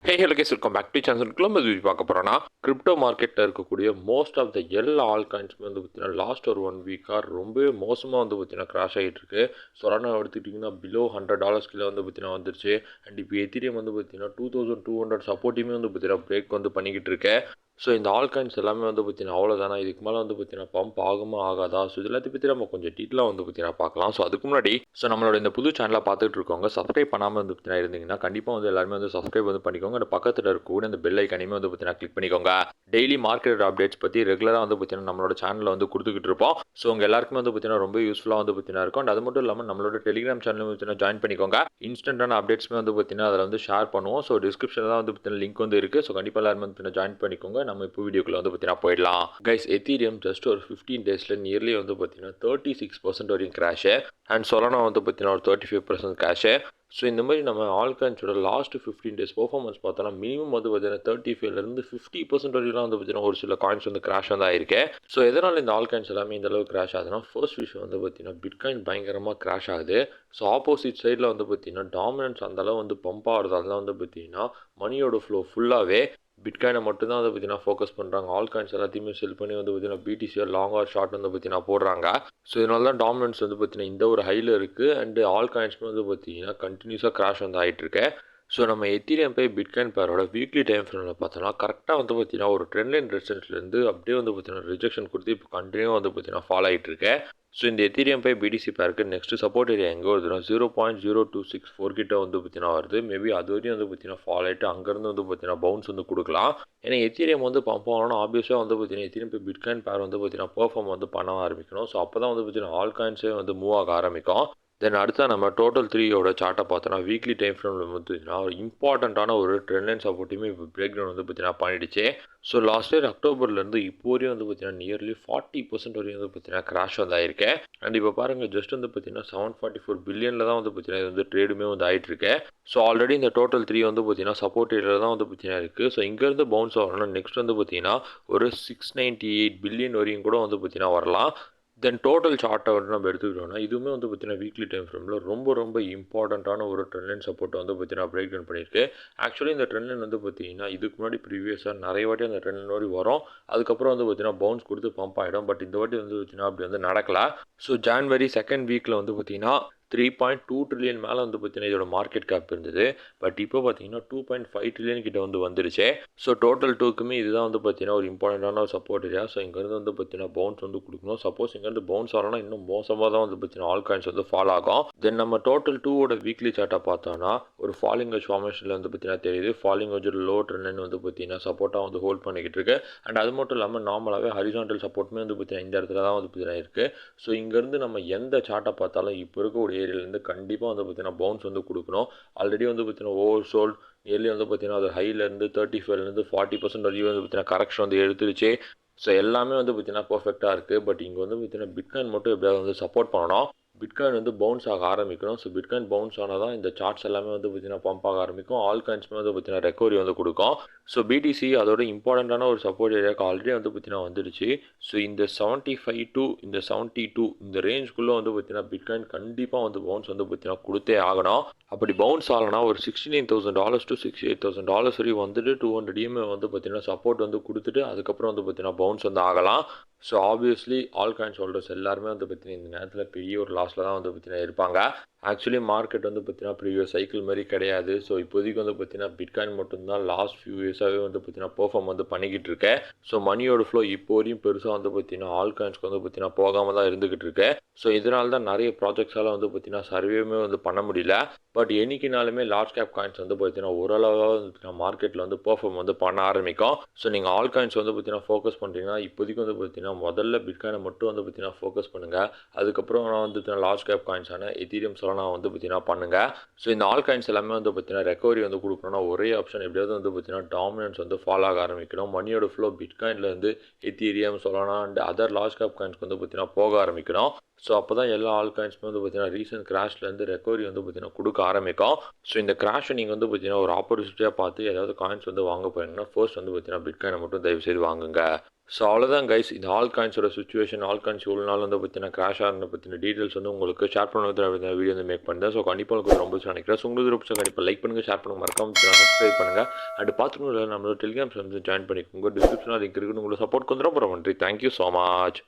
Hey hello guys welcome back to சேனலுக்குள்ள நம்ம வீடியோ பார்க்க போகிறோன்னா கிரிப்டோ மார்க்கெட்டில் இருக்கக்கூடிய மோஸ்ட் ஆஃப் த எல்லா ஆல் காயின்ஸுமே வந்து பார்த்தீங்கன்னா லாஸ்ட் ஒரு 1 வீக்காக ரொம்பவே மோசமாக வந்து பார்த்தீங்கன்னா கிராஷ் ஆகிட்டு இருக்கு. சொரானா எடுத்துக்கிட்டிங்கன்னா பிலோ $100 கீழே வந்து பார்த்தீங்கன்னா வந்துருச்சு. அண்ட் இப்போ எத்திரியம் வந்து பார்த்தீங்கன்னா 2200 சப்போர்ட்டையுமே வந்து பார்த்தீங்கன்னா பிரேக் வந்து பண்ணிக்கிட்டு இருக்கேன். ஸோ இந்த ஆல் காயின்ஸ் எல்லாமே வந்து பார்த்தீங்கன்னா அவ்வளோதானா, இதுக்கு மேலே வந்து பார்த்தீங்கன்னா பம்ப் ஆகுமா ஆகாதா, ஸோ இது எல்லாத்தையும் பற்றி நம்ம கொஞ்சம் டீட்டெயிலாக வந்து பார்த்தீங்கன்னா பார்க்கலாம். ஸோ அதுக்கு முன்னாடி நம்மளோட இந்த புது சேனலை பார்த்துட்டு இருக்கவங்க சப்ஸ்கிரைப் பண்ணாமல் வந்து பார்த்தீங்கன்னா இருந்தீங்கன்னா கண்டிப்பாக வந்து எல்லாருமே வந்து சப்ஸ்கிரைப் வந்து பண்ணிக்கோங்க. அந்த பக்கத்தில் இருக்கக்கூடிய அந்த பெல் ஐக்கனையுமே வந்து பார்த்தீங்கன்னா கிளிக் பண்ணிக்கோங்க. டெய்லி மார்க்கெட் அப்டேட்ஸ் பற்றி ரெகுலராக வந்து பார்த்தீங்கன்னா நம்மளோட சேனலில் வந்து கொடுத்துக்கிட்டு இருப்போம். ஸோ உங்கள் எல்லாருக்குமே வந்து பார்த்தீங்கன்னா ரொம்ப யூஸ்ஃபுல்லாக வந்து பார்த்தீங்கன்னா இருக்கும். அண்ட் அது மட்டும் இல்லாமல் நம்மளோட டெலிகிராம் சேனலும் பார்த்தீங்கன்னா ஜாயின் பண்ணிக்கோங்க. இன்ஸ்டன்டான அப்டேட்ஸ்மே வந்து பார்த்தீங்கன்னா அதில் வந்து ஷேர் பண்ணுவோம். ஸோ டிஸ்கிரிப்ஷனில் தான் வந்து பார்த்தீங்கன்னா லிங்க் வந்து இருக்குது. ஸோ கண்டிப்பாக எல்லாருமே வந்து பார்த்தீங்கன்னா ஜாயின் பண்ணிக்கோங்க. நம்ம இப்போ வீடியோக்குள்ள வந்து பார்த்தீங்கன்னா போயிடலாம். கைஸ், எத்தீரியம் ஜஸ்ட் ஒரு 15 டேஸில் நியர்லி வந்து பார்த்தீங்கன்னா 36% வரையும் கிராஷு. அண்ட் சொலானா வந்து பார்த்தீங்கன்னா ஒரு 35% கேஷு. ஸோ இந்த மாதிரி நம்ம ஆல் காயின்ஸோட லாஸ்ட் 15 டேஸ் பர்ஃபார்மன்ஸ் பார்த்தோன்னா மினிமம் வந்து பார்த்தீங்கன்னா 35லேருந்து 50% வரைக்கும் வந்து பார்த்தீங்கன்னா ஒரு சில காயின்ஸ் வந்து கிராஷ் வந்து ஆயிருக்கு. ஸோ எதனால் இந்த ஆல் காயின்ஸ் எல்லாமே இந்த அளவுக்கு கிராஷ் ஆகுதுன்னா, ஃபர்ஸ்ட் விஷயம் வந்து பார்த்தீங்கன்னா பிட்காயின் பயங்கரமாக கிராஷ் ஆகுது. ஸோ ஆப்போசிட் சைடில் வந்து பார்த்தீங்கன்னா டாமினன்ஸ் அந்தளவு வந்து பம்ப் ஆகிறதால வந்து பார்த்தீங்கன்னா மணியோட ஃப்ளோ ஃபுல்லாகவே பிட்காயினை மட்டும்தான் வந்து பார்த்தீங்கன்னா ஃபோக்கஸ் பண்ணுறாங்க. ஆல் காயின்ஸ் எல்லாத்தையுமே செல் பண்ணி வந்து பார்த்தீங்கன்னா பிடிசியோ லாங் ஆர் ஷார்ட் வந்து பார்த்தீங்கன்னா போடுறாங்க. ஸோ இதனால தான் டாமினன்ஸ் வந்து பார்த்தீங்கன்னா இந்த ஒரு ஹையில் இருக்குது. அண்டு ஆல் காயின்ஸ்மே வந்து பார்த்தீங்கன்னா கண்டினியூஸாக கிராஷ் வந்து ஆகிட்டு இருக்கு. ஸோ நம்ம எத்தீரியம் போய் பிட்காயின் பேரோட வீக்லி டைம் ஃப்ரேமில் பார்த்தோன்னா கரெக்டாக வந்து பார்த்தீங்கன்னா ஒரு ட்ரெண்ட் லைன் ரெசிஸ்டன்ஸ்லேருந்து அப்படியே வந்து பார்த்தீங்கன்னா ரிஜெக்ஷன் கொடுத்து இப்போ கண்டினியூ வந்து பார்த்தீங்கன்னா ஃபாலோ ஆகிட்டு இருக்கு. ஸோ இந்த எத்தீரியம் போய் பிடிசி பேருக்கு நெக்ஸ்ட் சப்போர்ட் ஏரியா எங்கே வருதுன்னா 0.0264 கிட்ட வந்து பார்த்தீங்கன்னா வருது. மேபி அது வரையும் வந்து பார்த்தீங்கன்னா ஃபாலோ ஆகிட்டு அங்கேருந்து வந்து பார்த்தீங்கன்னா பவுன்ஸ் வந்து கொடுக்கலாம். ஏன்னா எத்தீரியம் வந்து பம்ப் ஆகணும்னா ஆப்வியஸாக வந்து பார்த்தீங்கன்னா எத்தீரியம் போய் பிட்காயின் பேர் வந்து பார்த்தீங்கன்னா பெர்ஃபார்ம் வந்து பண்ண ஆரம்பிக்கணும். ஸோ அப்போ தான் வந்து பார்த்தீங்கன்னா ஆல் காயின்ஸே வந்து மூவ் ஆக ஆரம்பிக்கும். தென் அடுத்தா நம்ம டோட்டல் 3யோட சார்ட்டை பார்த்தோன்னா வீக்லி டைம் ஃப்ரேமில் வந்து பார்த்தீங்கன்னா ஒரு இம்பார்ட்டண்ட்டான ஒரு ட்ரெண்ட் லைன் சப்போர்ட்டையுமே இப்போ பிரேக் டவுன் வந்து பார்த்தீங்கன்னா பண்ணிடுச்சு. ஸோ லாஸ்ட் இயர் அக்டோபர்லேருந்து இப்போ வரையும் வந்து பார்த்தீங்கன்னா நியர்லி 40% வரையும் வந்து பார்த்தீங்கன்னா கிராஷ் வந்து ஆயிருக்கேன். அண்ட் இப்போ பாருங்கள் ஜஸ்ட் வந்து பார்த்தீங்கன்னா 744 பில்லியனில் தான் வந்து பார்த்தீங்கன்னா இது வந்து ட்ரேடுமே வந்து ஆகிட்டு இருக்கு. ஸோ ஆல்ரெடி இந்த டோட்டல் 3 வந்து பார்த்தீங்கன்னா சப்போர்ட் ஏரியாவில் தான் வந்து பார்த்தீங்கன்னா இருக்குது. ஸோ இங்கேருந்து பவுன்ஸ் ஆகணும்னா நெக்ஸ்ட் வந்து பார்த்தீங்கன்னா ஒரு 698 பில்லியன் வரையும் கூட வந்து பார்த்தீங்கன்னா வரலாம். தென் டோட்டல் சார்ட்டை வந்து நம்ம எடுத்துக்கிட்டோம்னா இதுவுமே வந்து பார்த்தீங்கன்னா வீக்லி டைம் ஃப்ரேமில் ரொம்ப இம்பார்ட்டண்ட்டான ஒரு ட்ரெண்ட் லைன் சப்போர்ட்டை வந்து பார்த்தீங்கன்னா பிரேக் டவுன் பண்ணியிருக்கு. ஆக்சுவலி இந்த ட்ரெண்ட் லைன் வந்து பார்த்தீங்கன்னா இதுக்கு முன்னாடி ப்ரீவியஸாக நிறைய வாட்டி அந்த ட்ரெண்ட் லைன் வரை வரும். அதுக்கப்புறம் வந்து பார்த்தீங்கன்னா பவுன்ஸ் கொடுத்து பம்ப் ஆகிடும். பட் இந்த வாட்டி வந்து பார்த்தீங்கன்னா அப்படி வந்து நடக்கல. ஸோ ஜான்வரி செகண்ட் வீக்கில் வந்து பார்த்தீங்கன்னா 3.2 ட்ரில்லியன் மேலே வந்து பார்த்தீங்கன்னா இதோட மார்க்கெட் கேப் இருந்தது. பட் இப்போ பார்த்தீங்கன்னா 2.5 ட்ரில்லியன் கிட்ட வந்து வந்துருச்சு. ஸோ டோட்டல் 2க்குமே இதுதான் வந்து பார்த்தீங்கன்னா ஒரு இம்பார்ட்டண்ட்டான ஒரு சப்போர்ட் ஏரியா. ஸோ இங்கேருந்து வந்து பார்த்தீங்கன்னா பவுன்ஸ் வந்து கொடுக்கணும். சப்போஸ் இங்கேருந்து பவுன்ஸ் ஆகணும்னா இன்னும் மோசமாக தான் வந்து பார்த்தீங்கன்னா ஆல் காயின்ஸ் வந்து ஃபால் ஆகும். தென் நம்ம டோட்டல் 2வோட வீக்லி சார்ட்டை பார்த்தோன்னா ஒரு ஃபாலிங் வெஜ் ஃபார்மேஷனில் வந்து பார்த்தீங்கன்னா தெரியுது. ஃபாலிங் வெஜ் லோ ட்ரெண்ட் வந்து பார்த்தீங்கன்னா சப்போர்ட்டாக வந்து ஹோல்ட் பண்ணிக்கிட்டு இருக்கு. அண்ட் அது மட்டும் இல்லாமல் நார்மலாகவே ஹரிசான்டல் சப்போர்ட்டுமே வந்து பார்த்தீங்கன்னா இந்த இடத்துல தான் வந்து பார்த்தீங்கன்னா இருக்குது. ஸோ இங்கேருந்து நம்ம எந்த சார்ட்டை பார்த்தாலும் இப்போ இருக்கக்கூடிய ஏரியாலேருந்து கண்டிப்பாக வந்து பார்த்தீங்கன்னா பவுன்ஸ் வந்து கொடுக்கணும். ஆல்ரெடி வந்து பார்த்தீங்கன்னா ஓவர் சோல்ட் நியர்லி வந்து பார்த்தீங்கன்னா அது ஹைலேருந்து 35லேருந்து 40% வரையும் வந்து பார்த்தீங்கன்னா கரெக்ஷன் வந்து எடுத்துருச்சு. ஸோ எல்லாமே வந்து பார்த்தீங்கன்னா பர்ஃபெக்டாக இருக்குது. பட் இங்கே வந்து பார்த்தீங்கன்னா பிட்காயின் மட்டும் எப்படியாவது வந்து சப்போர்ட் பண்ணணும். பிட்காயின் வந்து பவுன்ஸ் ஆக ஆரம்பிக்கணும். ஸோ பிட்காயின் பவுன்ஸ் ஆனால் தான் இந்த சார்ட்ஸ் எல்லாமே வந்து பார்த்தீங்கன்னா பம்ப் ஆக ஆரம்பிக்கும். ஆல் காயின்ஸ்மே வந்து பார்த்தீங்கன்னா ரெக்கவரி வந்து கொடுக்கும். ஸோ பிடிசி அதோட இம்பார்ட்டண்ட்டான ஒரு சப்போர்ட் ஏரியாவுக்கு ஆல்ரெடி வந்து பார்த்தீங்கன்னா வந்துடுச்சு. ஸோ இந்த 75 டு இந்த 72 இந்த ரேஞ்சுக்குள்ளே வந்து பார்த்தீங்கன்னா பிட்காயின் கண்டிப்பாக வந்து பவுன்ஸ் வந்து பார்த்தீங்கன்னா கொடுத்தே ஆகணும். அப்படி பவுன்ஸ் ஆகலைன்னா ஒரு $69,000 to $68,000 வரையும் வந்துட்டு 200 EMA வந்து பார்த்தீங்கன்னா சப்போர்ட் வந்து கொடுத்துட்டு அதுக்கப்புறம் வந்து பார்த்தீங்கன்னா பவுன்ஸ் வந்து ஆகலாம். So obviously all coins holders எல்லாருமே வந்து பார்த்தீங்கன்னா இந்த நேரத்தில் பெரிய ஒரு லாஸில் தான் வந்து பார்த்தீங்கன்னா இருப்பாங்க. ஆக்சுவலி மார்க்கெட் வந்து பார்த்தீங்கன்னா ப்ரீவியஸ் சைக்கிள் மாதிரி கிடையாது. ஸோ இப்போதைக்கு வந்து பார்த்தீங்கன்னா பிட்காயின் மட்டும்தான் லாஸ்ட் ஃபியூ இயர்ஸாகவே வந்து பார்த்தீங்கன்னா பெர்ஃபார்ம் வந்து பண்ணிக்கிட்டு இருக்கேன். ஸோ மணியோட ஃப்ளோ இப்போ வரையும் பெருசாக வந்து பார்த்தீங்கன்னா ஆல் காயின்ஸ்க்கு வந்து பார்த்தீங்கன்னா போகாமல் தான் இருந்துக்கிட்டு இருக்கு. ஸோ இதனால தான் நிறைய ப்ராஜெக்ட்ஸால் வந்து பார்த்தீங்கன்னா சர்வேமே வந்து பண்ண முடியல. பட் என்னைக்குனாலுமே லார்ஜ் கேப் காயின்ஸ் வந்து பார்த்தீங்கன்னா ஓரளவாக வந்து பார்த்தீங்கன்னா மார்க்கெட்டில் வந்து பெர்ஃபார்ம் வந்து பண்ண ஆரம்பிக்கும். ஸோ நீங்கள் ஆல் காயின்ஸ் வந்து பார்த்தீங்கன்னா ஃபோக்கஸ் பண்ணுறீங்கன்னா இப்போதைக்கு வந்து பார்த்தீங்கன்னா முதல்ல பிட்காயினை மட்டும் வந்து பார்த்தீங்கன்னா ஃபோக்கஸ் பண்ணுங்கள். அதுக்கப்புறம் நான் வந்து பார்த்தீங்கன்னா லார்ஜ் கேப் காயின்ஸான எத்தீரியம் சொலானா வந்து பார்த்தீங்கன்னா பண்ணுங்கள். ஸோ இந்த ஆல் காயின்ஸ் எல்லாமே வந்து பார்த்தீங்கன்னா ரெக்கவரி வந்து கொடுக்கணும்னா ஒரே ஆப்ஷன் எப்படியாவது வந்து பார்த்தீங்கன்னா டாமினன்ஸ் வந்து ஃபாலோ ஆக ஆரம்பிக்கணும். மணியோட ஃப்ளோ பிட்காயின்லேருந்து Ethereum Solana and other large cap காயின்ஸ்க்கு வந்து பார்த்தீங்கன்னா போக ஆரம்பிக்கணும். ஸோ அப்போ தான் எல்லா ஆல் காயின்ஸுமே வந்து பார்த்தீங்கன்னா ரீசெண்ட் கிராஷ்லேருந்து ரெக்கவரி வந்து பார்த்தீங்கன்னா கொடுக்க ஆரம்பிக்கும். ஸோ இந்த கிராஷை நீங்கள் வந்து பார்த்தீங்கன்னா ஒரு ஆப்பர்ச்சுனிட்டியாக பார்த்து ஏதாவது காயின்ஸ் வந்து வாங்க போகிறீங்கன்னா ஃபர்ஸ்ட் வந்து பார்த்தீங்கன்னா பிட்காயினை மட்டும் தயவுசெய்து வாங்குங்க. ஸோ அவ்வளோதான் கைஸ். இந்த ஆல் காயின்ஸோட சிச்சுவேஷன், ஆல் காயின்ஸ் இவ்வளோ நாள் வந்து பார்த்தீங்கன்னா கிராஷ் ஆனதை பற்றின டீட்டெயில்ஸ் வந்து உங்களுக்கு ஷேர் பண்ணுறது வீடியோ வந்து மேக் பண்ணுறேன். ஸோ கண்டிப்பாக உங்களுக்கு ரொம்ப நினைக்கிறேன். ஸோ உங்களுக்கு ரொம்ப கண்டிப்பாக லைக் பண்ணுங்கள், ஷேர் பண்ணுங்கள், மறக்காம சப்ஸ்கிரைப் பண்ணுங்கள். அண்ட் பார்த்துக்கணும் நம்மளோட டெலிகிராம்ஸ் வந்து ஜாயின் பண்ணிக்கோங்க. டிஸ்கிரிப்ஷனில் லிங்க் இருக்குன்னு உங்களுக்கு சப்போர்ட் கொஞ்சம் ரொம்ப நன்றி. Thank you so much.